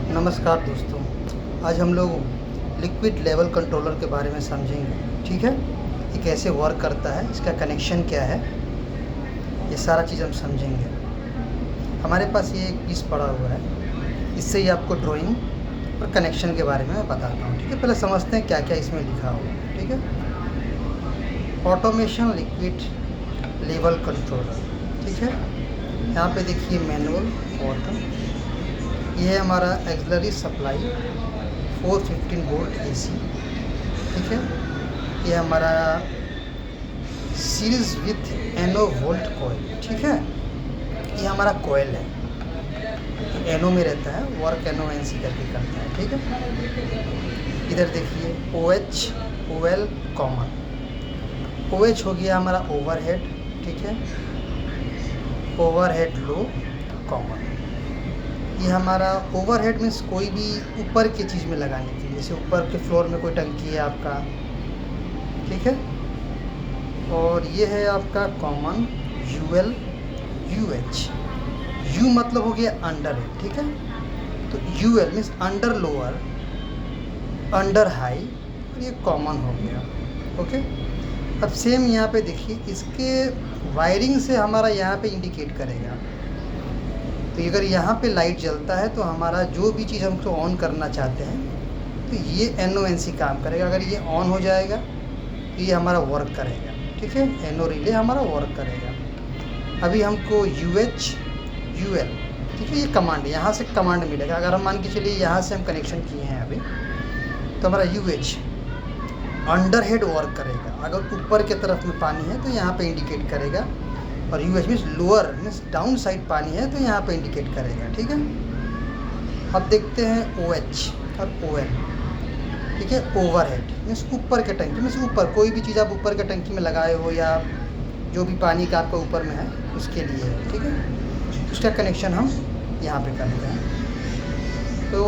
नमस्कार दोस्तों, आज हम लोग लिक्विड लेवल कंट्रोलर के बारे में समझेंगे। ठीक है, ये कैसे वर्क करता है, इसका कनेक्शन क्या है, ये सारा चीज़ हम समझेंगे। हमारे पास ये एक पीस पड़ा हुआ है, इससे ही आपको ड्राइंग और कनेक्शन के बारे में मैं बताता हूँ। ठीक है, पहले समझते हैं क्या क्या इसमें लिखा हुआ है। ठीक है, ऑटोमेशन लिक्विड लेवल कंट्रोलर। ठीक है, यहाँ पे देखिए मैनुअल ऑटो, ये है हमारा एक्सिलरी सप्लाई 415 वोल्ट AC। ठीक है, ये हमारा सीरीज विथ एनो वोल्ट कोयल। ठीक है, ये हमारा कोयल है, एनो में रहता है, वर्क NONC करके करता है। ठीक है, इधर देखिए OH OL कॉमन। OH हो गया हमारा ओवरहेड। ठीक है, ओवरहेड लो कॉमन। ये हमारा ओवरहेड मीन्स कोई भी ऊपर की चीज़ में लगाने के लिए, जैसे ऊपर के फ्लोर में कोई टंकी है आपका। ठीक है, और ये है आपका कॉमन UL UH। U मतलब हो गया अंडर है। ठीक है, तो UL means under lower, under high, और ये कॉमन हो गया। ओके, अब सेम यहाँ पे देखिए, इसके वायरिंग से हमारा यहाँ पे इंडिकेट करेगा। तो अगर यहाँ पे लाइट जलता है तो हमारा जो भी चीज़ हमको ऑन करना चाहते हैं तो ये NONC काम करेगा। अगर ये ऑन हो जाएगा तो ये हमारा वर्क करेगा। ठीक है, एनो रिले हमारा वर्क करेगा। अभी हमको UH UL, ठीक है, ये कमांड, यहाँ से कमांड मिलेगा। अगर हम मान के चलिए यहाँ से हम कनेक्शन किए हैं अभी, तो हमारा UH अंडर हेड वर्क करेगा। अगर ऊपर के तरफ में पानी है तो यहाँ पे इंडिकेट करेगा, और UH means lower means down side पानी है तो यहाँ पे इंडिकेट करेगा। ठीक है, अब देखते हैं OH और OL। ठीक है, ओवरहेड मीन्स ऊपर के टंकी मीन्स ऊपर कोई भी चीज़ आप ऊपर के टंकी में लगाए हो या जो भी पानी का आपका ऊपर में है उसके लिए है। ठीक है, उसका कनेक्शन हम यहाँ पे करते हैं। तो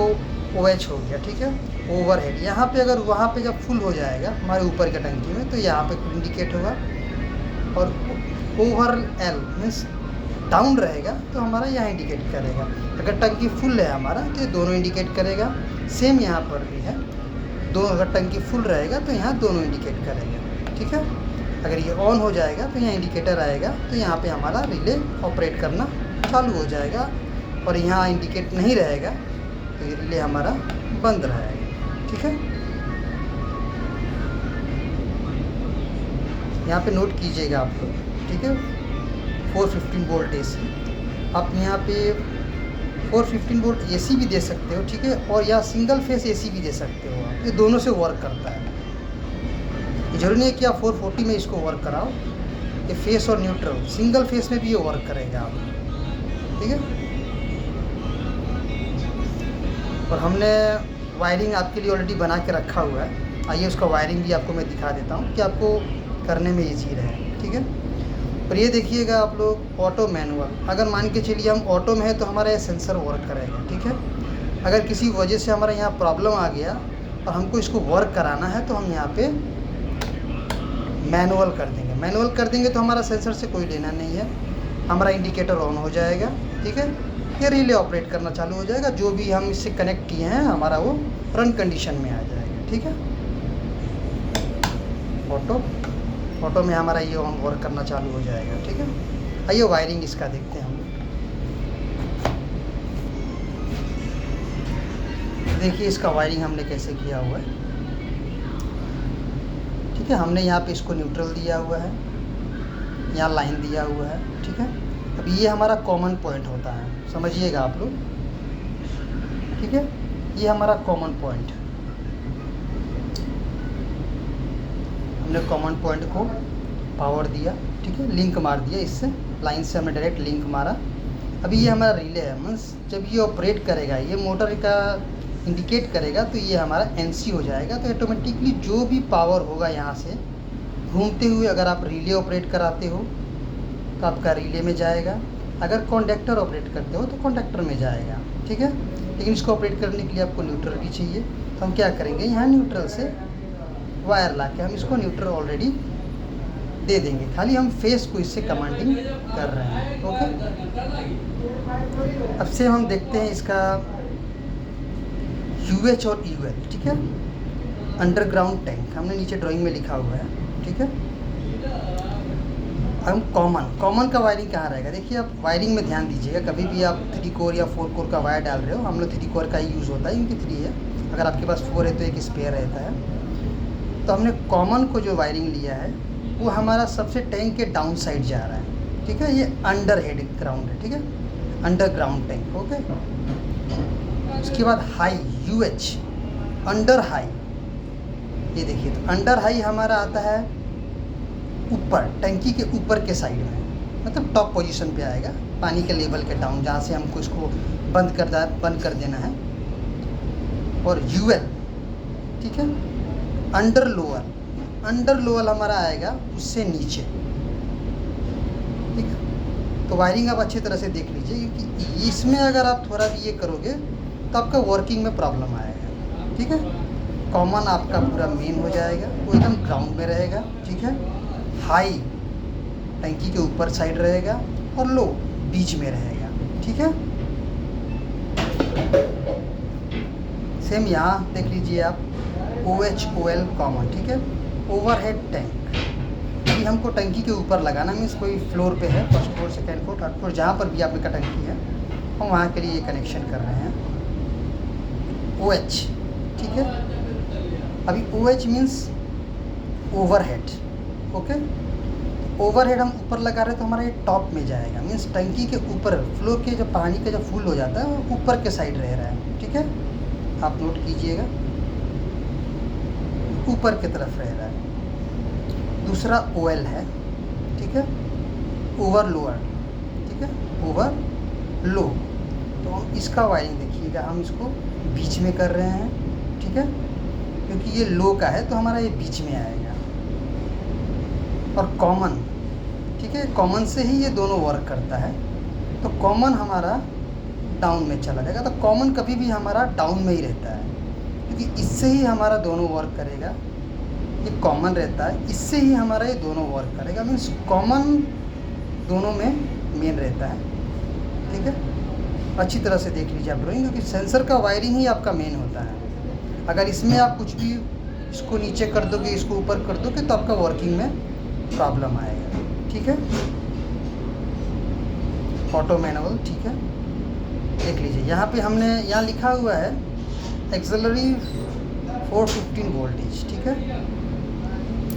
OH हो गया। ठीक है, ओवरहेड यहाँ पे अगर वहाँ पे जब फुल हो जाएगा हमारे ऊपर के टंकी में तो यहाँ पे इंडिकेट होगा, और ओवर L मीन्स डाउन रहेगा तो हमारा यहाँ इंडिकेट करेगा। अगर टंकी फुल है हमारा तो ये दोनों इंडिकेट करेगा। सेम यहाँ पर भी है, दो अगर टंकी फुल रहेगा तो यहाँ दोनों इंडिकेट करेगा। ठीक है, अगर ये ऑन हो जाएगा तो यहाँ इंडिकेटर आएगा, तो यहाँ पे हमारा रिले ऑपरेट करना चालू हो जाएगा, और यहाँ इंडिकेट नहीं रहेगा तो ये रिले हमारा बंद रहेगा। ठीक है, यहाँ पे नोट कीजिएगा आप लोग। ठीक है, 415 वोल्ट AC, आप यहाँ पे 415 वोल्ट AC भी दे सकते हो। ठीक है, और या सिंगल फेस AC भी दे सकते हो आप, ये दोनों से वर्क करता है। ये जरूरी नहीं है कि आप 440 में इसको वर्क कराओ, ये फेस और न्यूट्रल सिंगल फेस में भी ये वर्क करेगा आप। ठीक है, और हमने वायरिंग आपके लिए ऑलरेडी बना के रखा हुआ है। आइए उसका वायरिंग भी आपको मैं दिखा देता हूँ कि आपको करने में ईजी रहे। ठीक है, और ये देखिएगा आप लोग ऑटो मैनुअल। अगर मान के चलिए हम ऑटो में है तो हमारा ये सेंसर वर्क करेगा। ठीक है, अगर किसी वजह से हमारा यहाँ प्रॉब्लम आ गया और हमको इसको वर्क कराना है तो हम यहाँ पे मैनुअल कर देंगे। मैनुअल कर देंगे तो हमारा सेंसर से कोई लेना नहीं है, हमारा इंडिकेटर ऑन हो जाएगा। ठीक है, ये रिले ऑपरेट करना चालू हो जाएगा, जो भी हम इससे कनेक्ट किए हैं हमारा वो रन कंडीशन में आ जाएगा। ठीक है, ऑटो में हमारा ये ऑन वर्क करना चालू हो जाएगा। ठीक है, आइए वायरिंग इसका देखते हैं हम। देखिए इसका वायरिंग हमने कैसे किया हुआ है। ठीक है, हमने यहाँ पे इसको न्यूट्रल दिया हुआ है, यहाँ लाइन दिया हुआ है। ठीक है, अब ये हमारा कॉमन पॉइंट होता है, समझिएगा आप लोग। ठीक है, ये हमारा कॉमन पॉइंट, हमने कॉमन पॉइंट को पावर दिया। ठीक है, लिंक मार दिया, इससे लाइन से हमने डायरेक्ट लिंक मारा। अभी ये हमारा रिले है, मीन्स जब ये ऑपरेट करेगा, ये मोटर का इंडिकेट करेगा तो ये हमारा NC हो जाएगा। तो ऑटोमेटिकली जो भी पावर होगा यहाँ से घूमते हुए, अगर आप रिले ऑपरेट कराते हो तो आपका रिले में जाएगा, अगर कॉन्डक्टर ऑपरेट करते हो तो कॉन्डक्टर में जाएगा। ठीक है, लेकिन इसको ऑपरेट करने के लिए आपको न्यूट्रल भी चाहिए, तो हम क्या करेंगे, यहाँ न्यूट्रल से वायर ला के हम इसको न्यूट्रल ऑलरेडी दे देंगे, खाली हम फेस को इससे कमांडिंग कर रहे हैं। ओके, अब से हम देखते हैं इसका UH और UL, ठीक है, अंडरग्राउंड टैंक हमने नीचे ड्राइंग में लिखा हुआ है, ठीक है। हम कॉमन का वायरिंग कहाँ रहेगा, देखिए आप वायरिंग में ध्यान दीजिएगा, कभी भी आप 3 कोर या 4 कोर का वायर डाल रहे हो, हम लोग 3 कोर का ही यूज़ होता है, इनकी 3 है, अगर आपके पास 4 है तो एक स्पेयर रहता है। तो हमने कॉमन को जो वायरिंग लिया है वो हमारा सबसे टैंक के डाउन साइड जा रहा है, ठीक है, ये अंडर हेड ग्राउंड है, ठीक है, अंडरग्राउंड टैंक, ओके। उसके बाद हाई UH, अंडर हाई, ये देखिए, तो अंडर हाई हमारा आता है ऊपर, टंकी के ऊपर के साइड में, मतलब टॉप पोजीशन पे आएगा, पानी के लेवल के डाउन, जहाँ से हमको इसको बंद कर देना है। और UL, ठीक है, अंडर लोअर हमारा आएगा उससे नीचे, ठीक है। तो वायरिंग आप अच्छी तरह से देख लीजिए, क्योंकि इसमें अगर आप थोड़ा भी ये करोगे तो आपका वर्किंग में प्रॉब्लम आएगा, ठीक है। कॉमन आपका पूरा मेन हो जाएगा, वो एकदम ग्राउंड में रहेगा, ठीक है। हाई टंकी के ऊपर साइड रहेगा और लो बीच में रहेगा, ठीक है। सेम यहाँ देख लीजिए आप, OH OL कॉमन, ठीक है। ओवरहेड टैंक, अभी हमको टंकी के ऊपर लगाना, मीन्स कोई फ्लोर पे है, first floor, second floor, third floor, जहाँ पर भी आपका टंकी है, हम वहाँ के लिए ये कनेक्शन कर रहे हैं। OH, ठीक है। अभी OH means overhead, okay. Overhead हम ऊपर लगा रहे हैं तो हमारा ये टॉप में जाएगा, मीन्स टंकी के ऊपर, फ्लोर के जब पानी का जब फुल हो जाता है वो ऊपर के साइड रह रहा है, ठीक है, आप नोट कीजिएगा, ऊपर की तरफ रह रहा है। दूसरा OL है, ठीक है, ओवर लोअर, ठीक है, ओवर लो। तो हम इसका वायरिंग देखिएगा, हम इसको बीच में कर रहे हैं, ठीक है, क्योंकि ये लो का है तो हमारा ये बीच में आएगा। और कॉमन, ठीक है, कॉमन से ही ये दोनों वर्क करता है, तो कॉमन हमारा डाउन में चला जाएगा। तो कॉमन कभी भी हमारा डाउन में ही रहता है, क्योंकि इससे ही हमारा दोनों वर्क करेगा, ये कॉमन रहता है, इससे ही हमारा ये दोनों वर्क करेगा, मीन्स कॉमन दोनों में मेन रहता है, ठीक है। अच्छी तरह से देख लीजिए आप ड्राइंग, क्योंकि सेंसर का वायरिंग ही आपका मेन होता है। अगर इसमें आप कुछ भी इसको नीचे कर दोगे, इसको ऊपर कर दोगे, तो आपका वर्किंग में प्रॉब्लम आएगा, ठीक है। ऑटो मैनुअल, ठीक है, देख लीजिए, यहाँ पे हमने यहाँ लिखा हुआ है एक्सेलरी 415 वोल्टेज, ठीक है,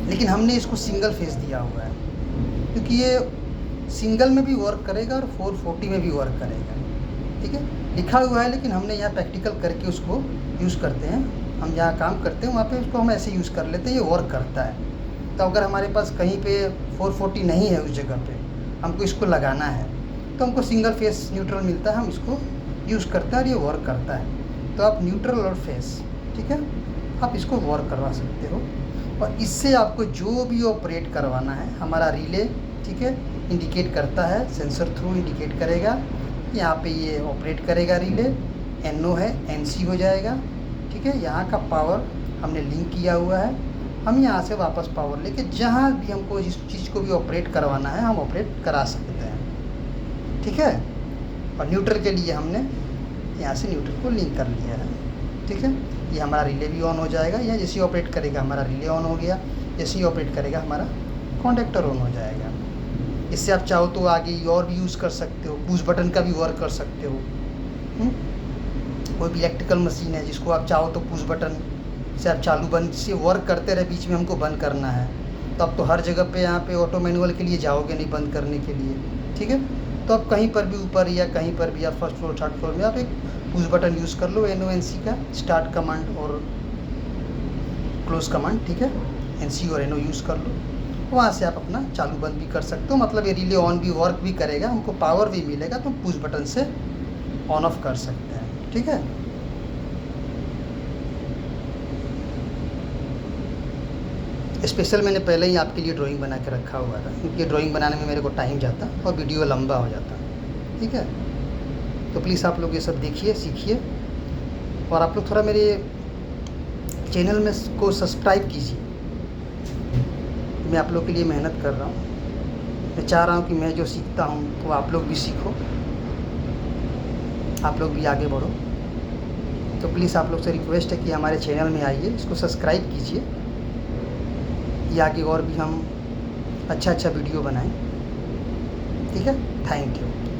लेकिन हमने इसको सिंगल फेज दिया हुआ है, क्योंकि ये सिंगल में भी वर्क करेगा और 440 में भी वर्क करेगा, ठीक है, लिखा हुआ है, लेकिन हमने यहाँ प्रैक्टिकल करके उसको यूज़ करते हैं। हम जहाँ काम करते हैं वहाँ पे उसको हम ऐसे यूज़ कर लेते हैं, ये वर्क करता है। तो अगर हमारे पास कहीं पे 440 नहीं है, उस जगह पे हमको इसको लगाना है, तो हमको सिंगल फेस न्यूट्रल मिलता है, हम इसको यूज़ करते हैं और ये वर्क करता है। तो आप न्यूट्रल और फेस, ठीक है, आप इसको वर्क करवा सकते हो। और इससे आपको जो भी ऑपरेट करवाना है, हमारा रिले, ठीक है, इंडिकेट करता है, सेंसर थ्रू इंडिकेट करेगा, यहाँ पे ये ऑपरेट करेगा रिले, NO है, NC हो जाएगा, ठीक है। यहाँ का पावर हमने लिंक किया हुआ है, हम यहाँ से वापस पावर लेके जहाँ भी हमको जिस चीज़ को भी ऑपरेट करवाना है हम ऑपरेट करा सकते हैं, ठीक है। और न्यूट्रल के लिए हमने यहाँ से न्यूट्रल को लिंक कर लिया है, ठीक है। ये हमारा रिले भी ऑन हो जाएगा, या जैसे ही ऑपरेट करेगा हमारा रिले ऑन हो गया, जैसे ही ऑपरेट करेगा हमारा कॉन्टेक्टर ऑन हो जाएगा। इससे आप चाहो तो आगे और भी यूज़ कर सकते हो, पुश बटन का भी वर्क कर सकते हो। कोई भी इलेक्ट्रिकल मशीन है जिसको आप चाहो तो पुश बटन से आप चालू बंद से वर्क करते रहे, बीच में हमको बंद करना है, तो आप तो हर जगह पे यहाँ पे ऑटो मैनुअल के लिए जाओगे नहीं बंद करने के लिए, ठीक है। तो आप कहीं पर भी ऊपर या कहीं पर भी आप फर्स्ट फ्लोर थर्ड फ्लोर में आप एक पुश बटन यूज़ कर लो, NO NC का, स्टार्ट कमांड और क्लोज कमांड, ठीक है, NC और NO यूज़ कर लो, वहाँ से आप अपना चालू बंद भी कर सकते हो। मतलब ये रिले ऑन भी वर्क भी करेगा, हमको पावर भी मिलेगा, तो पुश बटन से ऑन ऑफ कर सकते हैं, ठीक है। स्पेशल मैंने पहले ही आपके लिए ड्राइंग बना के रखा हुआ था, क्योंकि ड्राइंग बनाने में मेरे को टाइम जाता और वीडियो लंबा हो जाता, ठीक है। तो प्लीज़ आप लोग ये सब देखिए, सीखिए, और आप लोग थोड़ा मेरे चैनल में को सब्सक्राइब कीजिए। मैं आप लोग के लिए मेहनत कर रहा हूँ, मैं चाह रहा हूँ कि मैं जो सीखता हूँ वो आप लोग भी सीखो, आप लोग भी आगे बढ़ो। तो प्लीज़ आप लोग से रिक्वेस्ट है कि हमारे चैनल में आइए, इसको सब्सक्राइब कीजिए, कि आगे और भी हम अच्छा वीडियो बनाएं। ठीक है, थैंक यू।